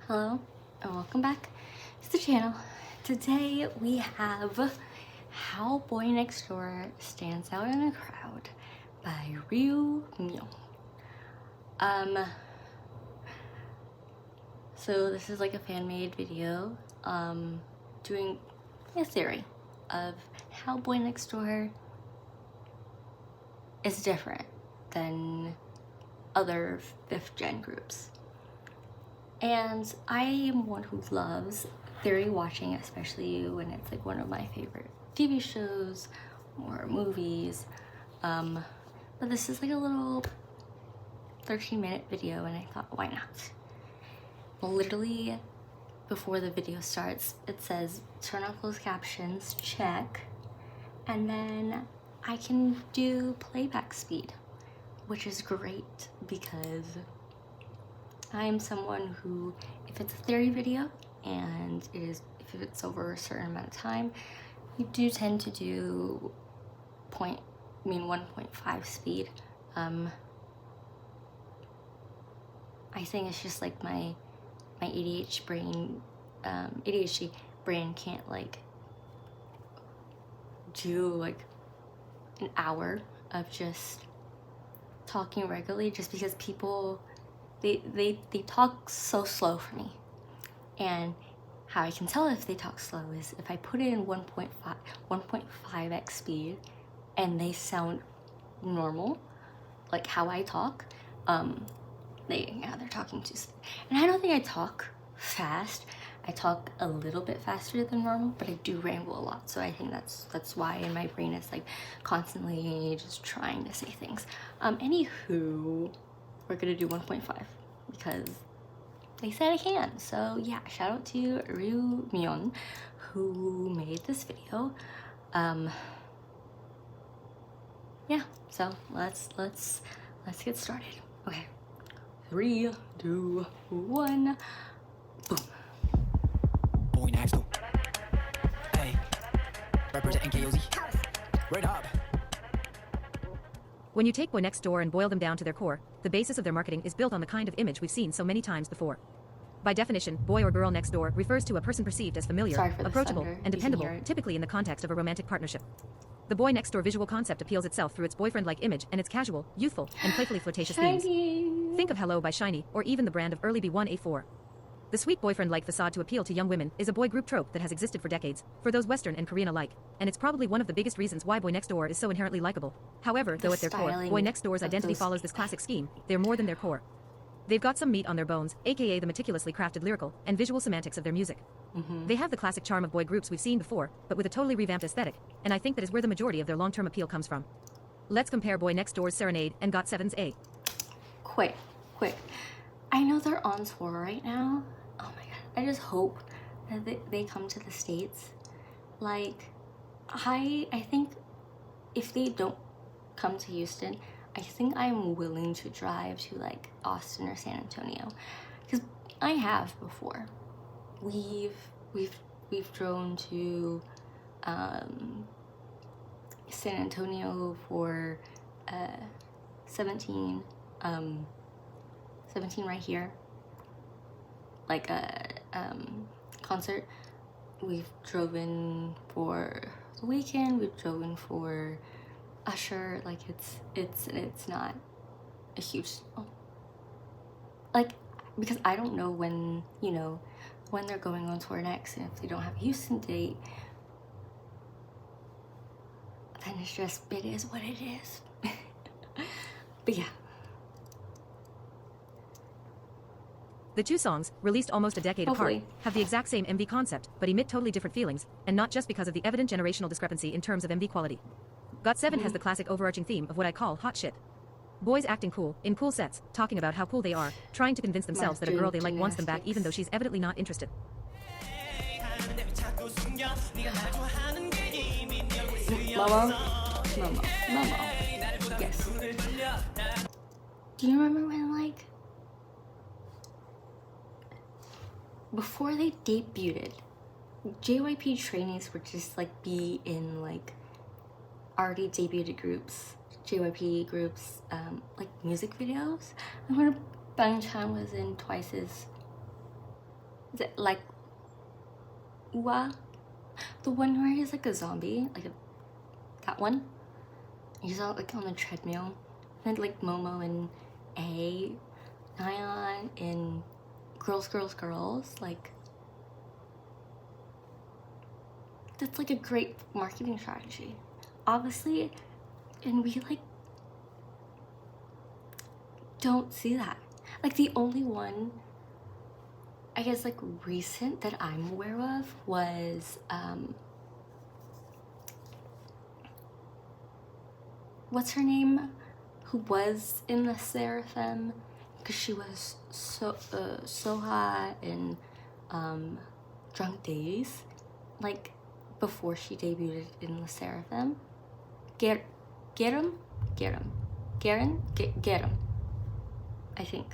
Hello and welcome back to the channel. Today we have How Boynextdoor Stands Out in a Crowd by Lyrical. So this is like a fan-made video doing a theory of how Boynextdoor is different than other 5th gen groups. And I am one who loves theory watching, especially when it's like one of my favorite TV shows or movies. But this is like a little 13-minute video and I thought, why not? Literally before the video starts, it says turn off closed captions, check, and then I can do playback speed, which is great because I'm someone who, if it's a theory video and if it's over a certain amount of time, you do tend to do 1.5 speed. I think it's just like my ADHD brain can't like do like an hour of just talking regularly, just because people they talk so slow for me. And how I can tell if they talk slow is if I put it in 1.5x speed and they sound normal, like how I talk, they're talking too slow. And I don't think I talk fast. I talk a little bit faster than normal, but I do ramble a lot. So I think that's why in my brain it's like constantly just trying to say things. Anywho, we're gonna do 1.5 because they said I can. So yeah, shout out to Ryumyeon who made this video. Yeah, so let's get started. Okay, 3, 2, 1, boom. Boynextdoor. Hey, representing KOZ. Right up. When you take Boynextdoor and boil them down to their core, the basis of their marketing is built on the kind of image we've seen so many times before. By definition, boy or girl next door refers to a person perceived as familiar, approachable, and dependable, typically in the context of a romantic partnership. The boy next door visual concept appeals itself through its boyfriend-like image and its casual, youthful, and playfully flirtatious themes. Think of Hello by Shiny, or even the brand of early B1A4. The sweet boyfriend-like facade to appeal to young women is a boy group trope that has existed for decades, for those Western and Korean alike, and it's probably one of the biggest reasons why Boynextdoor is so inherently likable. However, though at their core, Boynextdoor's identity follows this classic scheme, they're more than their core. They've got some meat on their bones, aka the meticulously crafted lyrical and visual semantics of their music. They have the classic charm of boy groups we've seen before, but with a totally revamped aesthetic, and I think that is where the majority of their long-term appeal comes from. Let's compare Boynextdoor's Serenade and GOT7's A. Quick. I know they're on tour right now. Oh my god, I just hope that they come to the States. Like, I think if they don't come to Houston, I think I'm willing to drive to like Austin or San Antonio, because I have before. We've drove to San Antonio for 17 right here, like a concert. We've driven for the weekend. We've driven for Usher. Like it's not a huge like, because I don't know when they're going on tour next, and if they don't have a Houston date, then it is what it is. But yeah. The two songs, released almost a decade apart, have the exact same MV concept, but emit totally different feelings, and not just because of the evident generational discrepancy in terms of MV quality. GOT7 has the classic overarching theme of what I call hot shit. Boys acting cool, in cool sets, talking about how cool they are, trying to convince themselves that a girl they like wants them back even though she's evidently not interested. Momo. Yes. Do you remember when, like, before they debuted, JYP trainees would just like be in like already debuted groups, JYP groups, like music videos. I remember Bang Chan was in Twice's is it like Ua? The one where he's like a zombie, that one. He's all like on the treadmill. And like Momo and A, Nyan and Girls, Girls, Girls. Like, that's like a great marketing strategy, obviously, and we like don't see that. Like the only one, I guess, like recent that I'm aware of was what's her name, who was in the Seraphim, because she was Soha in Drunk Days, like before she debuted in the Seraphim. Get him, I think.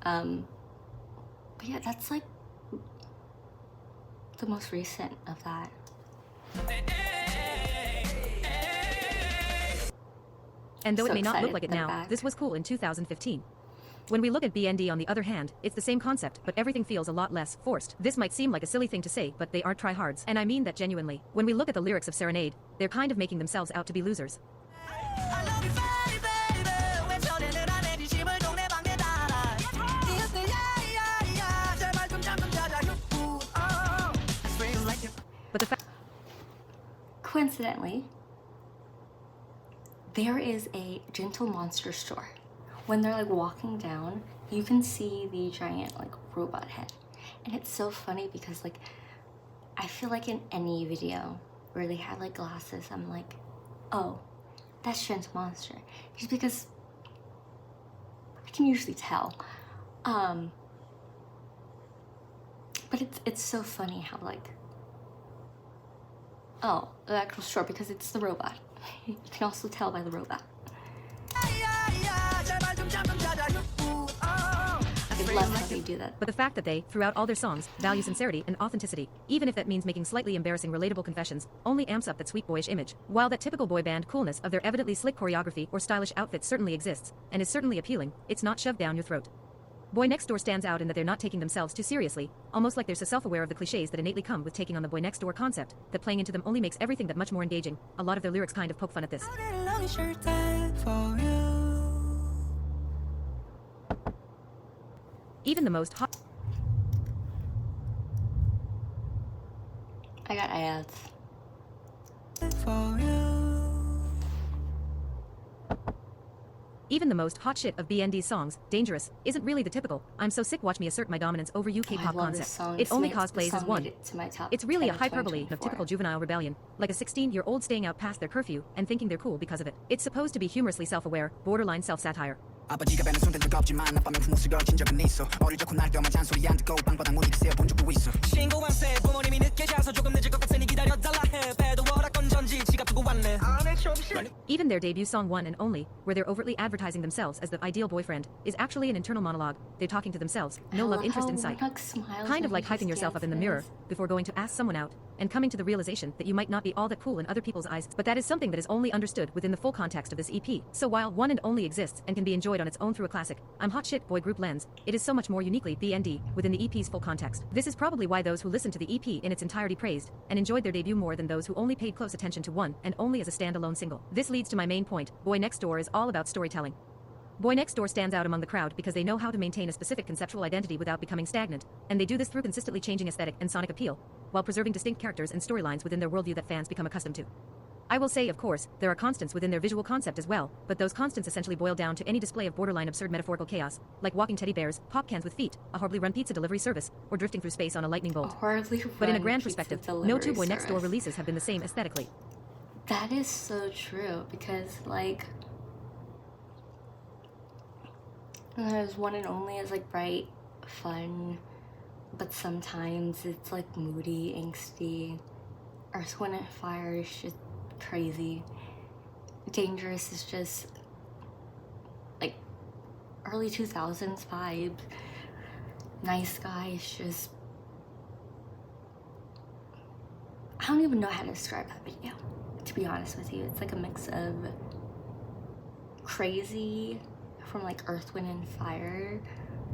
But yeah, that's like the most recent of that. And though So it may not look excited like it they're now, back. this was cool in 2015. When we look at BND on the other hand, it's the same concept, but everything feels a lot less forced. This might seem like a silly thing to say, but they are tryhards. And I mean that genuinely. When we look at the lyrics of Serenade, they're kind of making themselves out to be losers. But the fact Coincidentally, there is a Gentle Monster store. When they're like walking down, you can see the giant like robot head. And it's so funny because like I feel like in any video where they have like glasses, I'm like, oh, that's Gentle Monster. Just because I can usually tell. But it's so funny how like, oh, the actual store, because it's the robot. You can also tell by the robot. I love how they do that. But the fact that they, throughout all their songs, value sincerity and authenticity, even if that means making slightly embarrassing relatable confessions, only amps up that sweet boyish image. While that typical boy band coolness of their evidently slick choreography or stylish outfits certainly exists, and is certainly appealing, it's not shoved down your throat. Boynextdoor stands out in that they're not taking themselves too seriously, almost like they're so self-aware of the cliches that innately come with taking on the Boynextdoor concept, that playing into them only makes everything that much more engaging. A lot of their lyrics kind of poke fun at this. Even the most hot I got ads. Even the most hot shit of BND's songs, Dangerous, isn't really the typical "I'm so sick watch me assert my dominance over you" I K-pop love this concept. song. It only This cosplays song as one. made it to my top It's really a 10 of hyperbole of 2024. typical juvenile rebellion, like a 16-year-old staying out past their curfew and thinking they're cool because of it. It's supposed to be humorously self-aware, borderline self-satire. 아버지가 배는 손댄 적 없지만 아빠면 부모스 걸친 적은 있어 어릴 적 혼날 때만 잔소리 안 듣고 방바닥 못 익세어 본 적도 있어 신고한세 부모님이 늦게 자서 조금 늦을 것 같으니 기다려달라 해 배도 워라건 전지 지갑 두고 왔네 Even their debut song One and Only, where they're overtly advertising themselves as the ideal boyfriend, is actually an internal monologue. They're talking to themselves, no love interest in sight. Kind of like hyping yourself up in the mirror before going to ask someone out, and coming to the realization that you might not be all that cool in other people's eyes. But that is something that is only understood within the full context of this EP. So while One and Only exists and can be enjoyed on its own through a classic I'm hot shit boy group lens, it is so much more uniquely BND within the EP's full context. This is probably why those who listened to the EP in its entirety praised and enjoyed their debut more than those who only paid close attention to One and Only as a standalone single. This leads to my main point. Boynextdoor is all about storytelling. Boynextdoor stands out among the crowd because they know how to maintain a specific conceptual identity without becoming stagnant, and they do this through consistently changing aesthetic and sonic appeal, while preserving distinct characters and storylines within their worldview that fans become accustomed to. I will say, of course, there are constants within their visual concept as well, but those constants essentially boil down to any display of borderline absurd metaphorical chaos, like walking teddy bears, pop cans with feet, a horribly run pizza delivery service, or drifting through space on a lightning bolt. But in a grand perspective, no two Boynextdoor releases have been the same aesthetically. That is so true, because like there's One and Only is like bright, fun, but sometimes it's like moody, angsty. Earth, Wind and Fire is just crazy. Dangerous is just like early 2000s vibe. Nice Guy is just, I don't even know how to describe that video, to be honest with you. It's like a mix of crazy from like Earth, Wind and Fire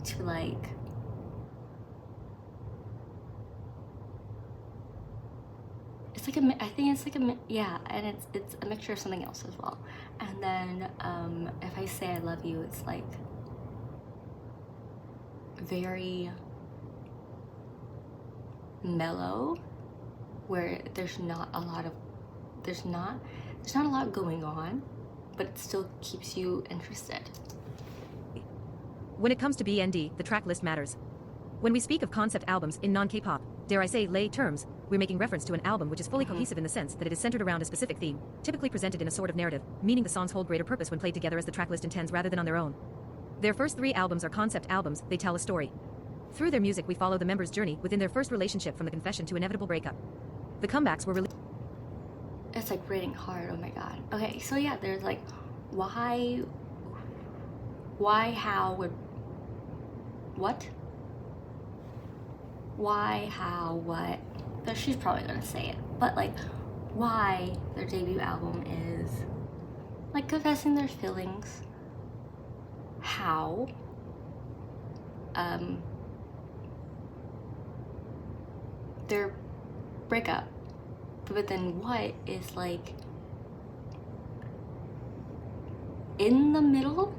to like it's like I think it's like yeah, and it's a mixture of something else as well. And then if I say I love you, it's like very mellow, where there's not a lot going on, but it still keeps you interested. When it comes to BND, the track list matters. When we speak of concept albums in non-K-pop, dare I say lay terms, we're making reference to an album which is fully cohesive in the sense that it is centered around a specific theme, typically presented in a sort of narrative, meaning the songs hold greater purpose when played together as the track list intends rather than on their own. Their first 3 albums are concept albums, they tell a story. Through their music we follow the members' journey within their first relationship from the confession to inevitable breakup. The comebacks were released. It's like raining hard, oh my god. Okay, so yeah, there's like, why, how, would, what? Why, how, what? She's probably gonna say it, but like, why their debut album is like confessing their feelings. How? Their breakup. But then what is like in the middle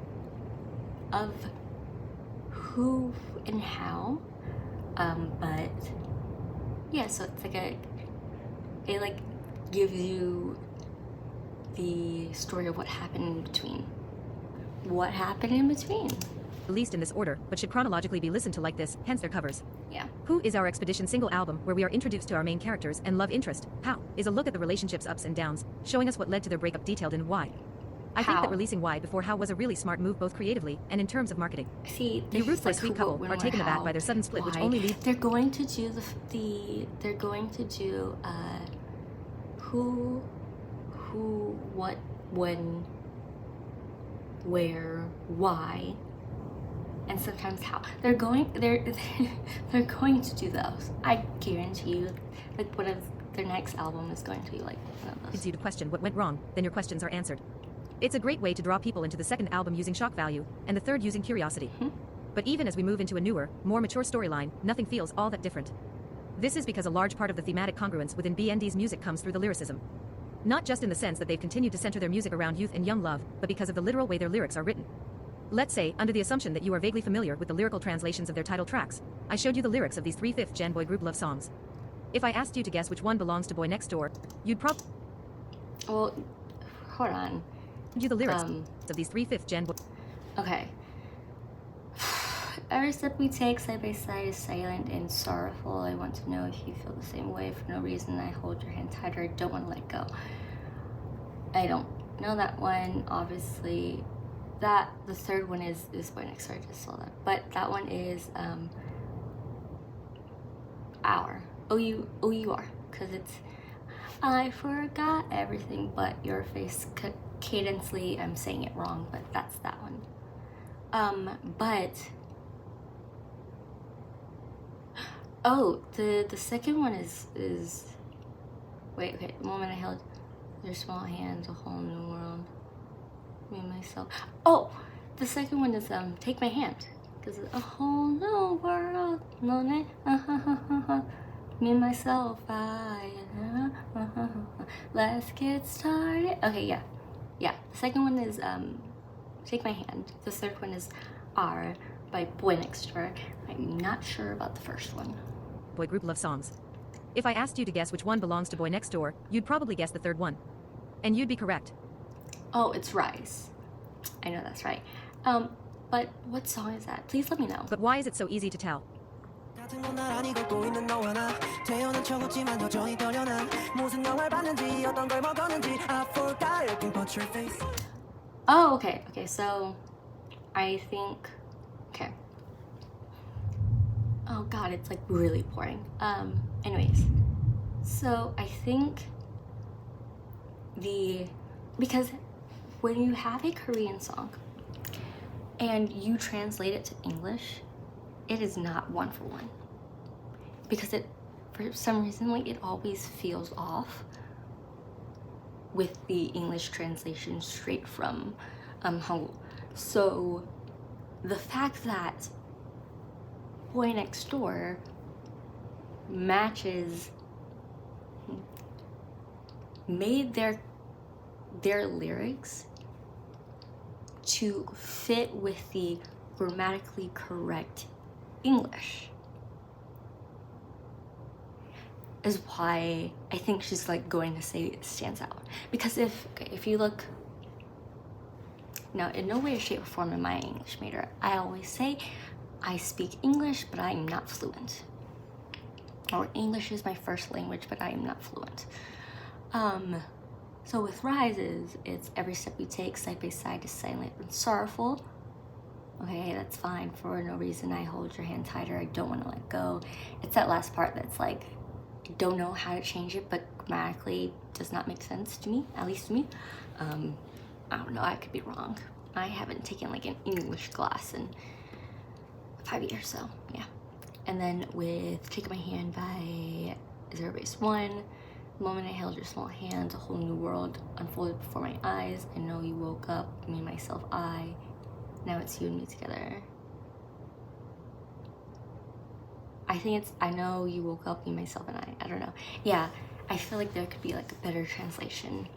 of who and how. But yeah, so it's like it like gives you the story of what happened in between. What happened in between? Released in this order, but should chronologically be listened to like this, hence their covers. Yeah. Who is our Expedition single album, where we are introduced to our main characters and love interest. How is a look at the relationship's ups and downs, showing us what led to their breakup detailed in Why. I think that releasing Why before How was a really smart move both creatively and in terms of marketing. See, the ruthless sweet couple are taken aback by their sudden split, which only leads. They're going to do they're going to do who, what, when, where, why, and sometimes how. They're going to do those. I guarantee you, like one of their next album is going to be like one of those. Leads you to question what went wrong, then your questions are answered. It's a great way to draw people into the second album using shock value, and the third using curiosity. But even as we move into a newer, more mature storyline, nothing feels all that different. This is because a large part of the thematic congruence within BND's music comes through the lyricism. Not just in the sense that they've continued to center their music around youth and young love, but because of the literal way their lyrics are written. Let's say, under the assumption that you are vaguely familiar with the lyrical translations of their title tracks, I showed you the lyrics of these 3 5th-gen boy group love songs. If I asked you to guess which one belongs to Boynextdoor, you'd probably... Well, hold on. You the lyrics of these 3 5th-gen boy... Okay. Every step we take side by side is silent and sorrowful. I want to know if you feel the same way. For no reason, I hold your hand tighter. I don't want to let go. I don't know that one, obviously. The third one is Boynextdoor. I just saw that. But that one is O-U-R. Because it's I forgot everything but your face. Cadently, I'm saying it wrong, but that's that one. But the second one is wait, okay, the moment I held your small hands, a whole new world, me and myself. Oh, the second one is Take My Hand, because a whole new world, me and myself, let's get started. Okay, yeah, the second one is Take My Hand. The third one is R by Boynextdoor. I'm not sure about the first one. Boy group love songs. If I asked you to guess which one belongs to Boynextdoor, you'd probably guess the third one. And you'd be correct. Oh, it's Rise. I know that's right. But what song is that? Please let me know. But why is it so easy to tell? Oh, okay, so I think, okay. Oh god, it's like really boring. Anyways, so I think because when you have a Korean song and you translate it to English, it is not one for one. Because for some reason, like, it always feels off with the English translation straight from Hangul. So the fact that Boynextdoor matches made their lyrics to fit with the grammatically correct English. Is why I think she's like going to say it stands out. Because if you look, now in no way, shape, or form am I an English major. I always say I speak English, but I am not fluent. Or English is my first language, but I am not fluent. So with Rises, it's every step you take, side by side, is silent and sorrowful. Okay, that's fine. For no reason, I hold your hand tighter. I don't want to let go. It's that last part that's like, I don't know how to change it, but grammatically does not make sense to me, at least to me. I don't know, I could be wrong. I haven't taken like an English class in 5 years, so yeah. And then with Take My Hand by Zero Base One, the moment I held your small hand, a whole new world unfolded before my eyes. I know you woke up, me, myself, I. Now it's you and me together. I think it's, I know you woke up, me, myself, and I don't know. Yeah, I feel like there could be like a better translation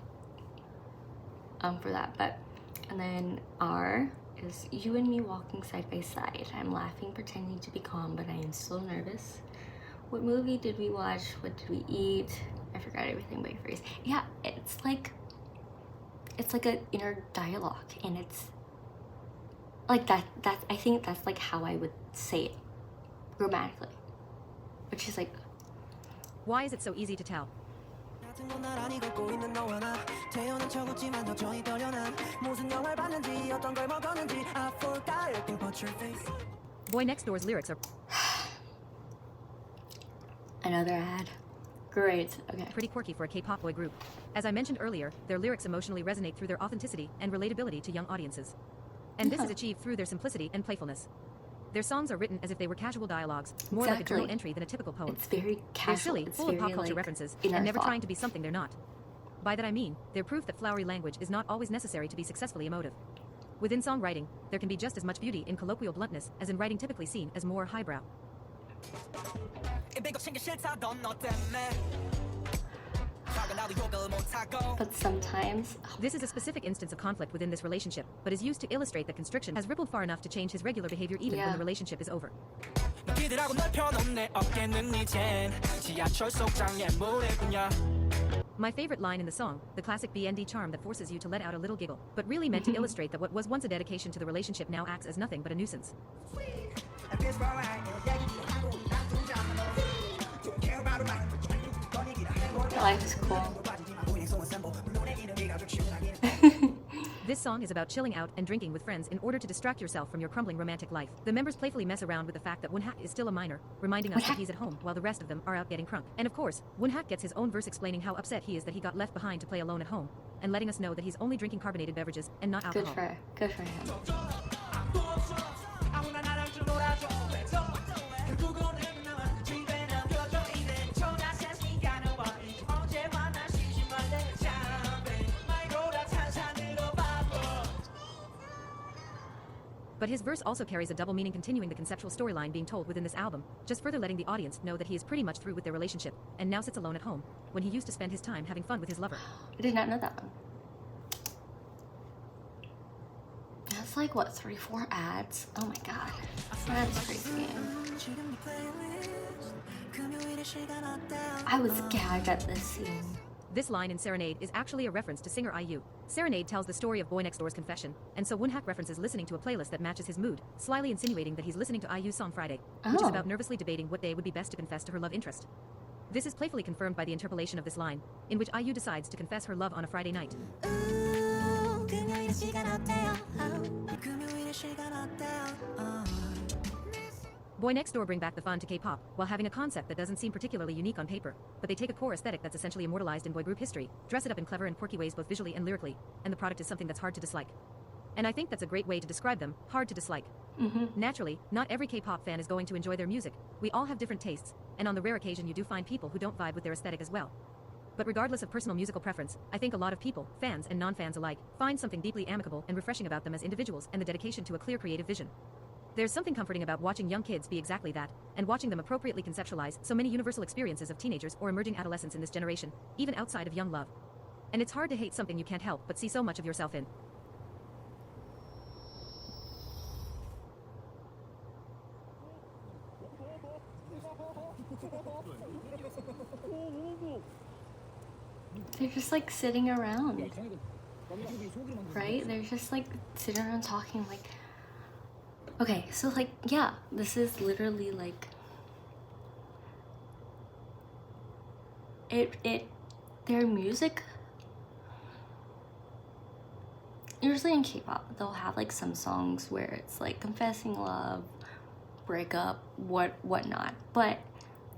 for that. But, and then R is you and me walking side by side. I'm laughing, pretending to be calm, but I am so nervous. What movie did we watch? What did we eat? I forgot everything but your face. Yeah, it's like an inner dialogue, and it's like that I think that's like how I would say it grammatically, which is like, why is it so easy to tell? Boynextdoor's lyrics are another ad. Great. Okay. Pretty quirky for a K-pop boy group. As I mentioned earlier, their lyrics emotionally resonate through their authenticity and relatability to young audiences. And this is achieved through their simplicity and playfulness. Their songs are written as if they were casual dialogues, more like a journal entry than a typical poem. It's very casual. They're silly, it's full very, of pop culture like, references, and never trying to be something they're not. By that I mean, they're proof that flowery language is not always necessary to be successfully emotive. Within songwriting, there can be just as much beauty in colloquial bluntness as in writing typically seen as more highbrow. But sometimes this is a specific instance of conflict within this relationship, but is used to illustrate that constriction has rippled far enough to change his regular behavior even when the relationship is over. My favorite line in the song, the classic BND charm that forces you to let out a little giggle, but really meant to illustrate that what was once a dedication to the relationship now acts as nothing but a nuisance. life is cool. This song is about chilling out and drinking with friends in order to distract yourself from your crumbling romantic life. The members playfully mess around with the fact that Wonhak is still a minor, reminding us that he's at home while the rest of them are out getting crunk. And of course, Wonhak gets his own verse explaining how upset he is that he got left behind to play alone at home, and letting us know that he's only drinking carbonated beverages and not alcohol. Good for him. But his verse also carries a double meaning, continuing the conceptual storyline being told within this album, just further letting the audience know that he is pretty much through with their relationship, and now sits alone at home, when he used to spend his time having fun with his lover. I did not know that one. That's like, what, 3-4 ads? Oh my god. That's crazy. I was gagged at this scene. This line in Serenade is actually a reference to singer IU. Serenade tells the story of Boynextdoor's confession, and so Wonhak references listening to a playlist that matches his mood, slyly insinuating that he's listening to IU's song Friday, which is about nervously debating what day would be best to confess to her love interest. This is playfully confirmed by the interpolation of this line, in which IU decides to confess her love on a Friday night. Boynextdoor bring back the fun to K-pop, while having a concept that doesn't seem particularly unique on paper, but they take a core aesthetic that's essentially immortalized in boy group history, dress it up in clever and quirky ways both visually and lyrically, and the product is something that's hard to dislike. And I think that's a great way to describe them, hard to dislike. Naturally, not every K-pop fan is going to enjoy their music. We all have different tastes, and on the rare occasion you do find people who don't vibe with their aesthetic as well. But regardless of personal musical preference, I think a lot of people, fans and non-fans alike, find something deeply amicable and refreshing about them as individuals and the dedication to a clear creative vision. There's something comforting about watching young kids be exactly that, and watching them appropriately conceptualize so many universal experiences of teenagers or emerging adolescents in this generation, even outside of young love. And it's hard to hate something you can't help but see so much of yourself in. They're just like sitting around, right? They're just like sitting around talking like, okay, so like, yeah, this is literally like, their music, usually in K-pop, they'll have like some songs where it's like confessing love, breakup, whatnot, but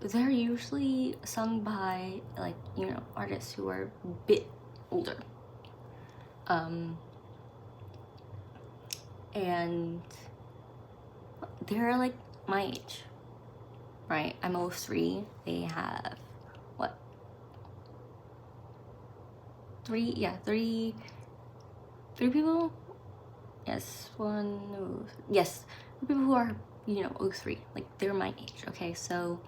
they're usually sung by like, you know, artists who are a bit older. And they're like my age, right? I'm 03. They have what? Three people? Yes, yes, 3 people who are, you know, 03. Like, they're my age, okay? So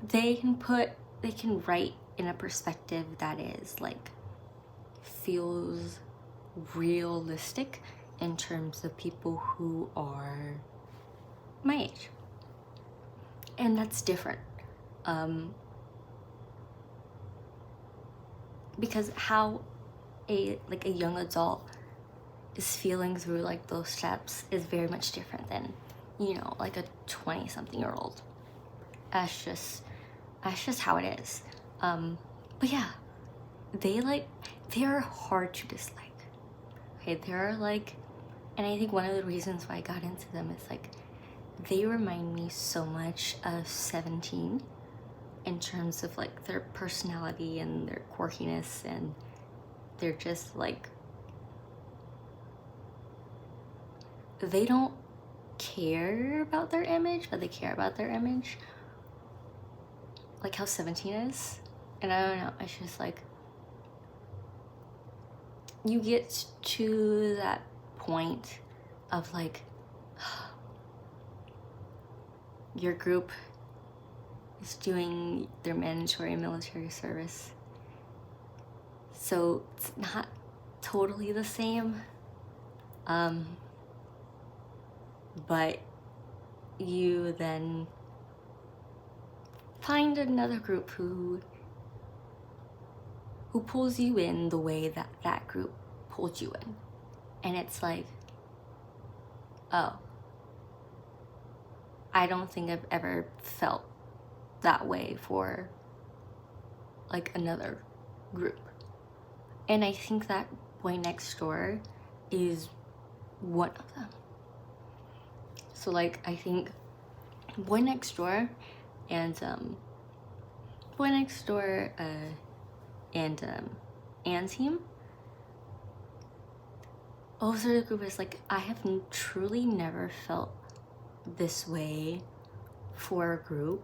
they can write in a perspective that is like, feels realistic in terms of people who are my age. And that's different. Because how a young adult is feeling through like those steps is very much different than, you know, like a 20-something-year-old. That's just how it is. But yeah, they are hard to dislike. Okay, they're like, and I think one of the reasons why I got into them is like, they remind me so much of 17 in terms of like their personality and their quirkiness, and they're just like, they don't care about their image, but they care about their image, like how 17 is. And I don't know, it's just like, you get to that point of like, your group is doing their mandatory military service, so it's not totally the same, but you then find another group who pulls you in the way that that group pulled you in, and it's like, oh, I don't think I've ever felt that way for like another group. And I think that Boynextdoor is one of them. So like, I think Boynextdoor and Team, those are the groups like, I have truly never felt this way for a group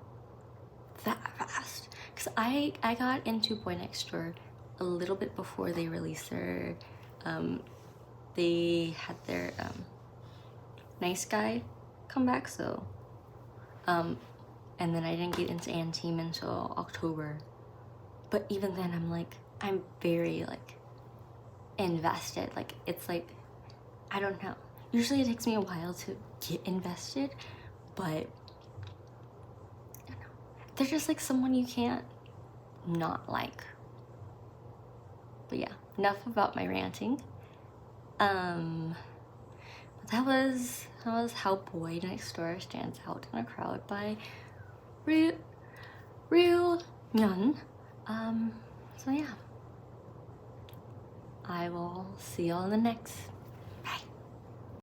that fast. Because I got into Boynextdoor a little bit before they released their, they had their Nice Guy comeback, so, and then I didn't get into Team until October. But even then, I'm very like invested. Like, it's like, I don't know. Usually it takes me a while to get invested, but I don't know. They're just like someone you can't not like. But yeah, enough about my ranting. That was how Boynextdoor stands out in a crowd by Real Myun. So yeah, I will see y'all in the next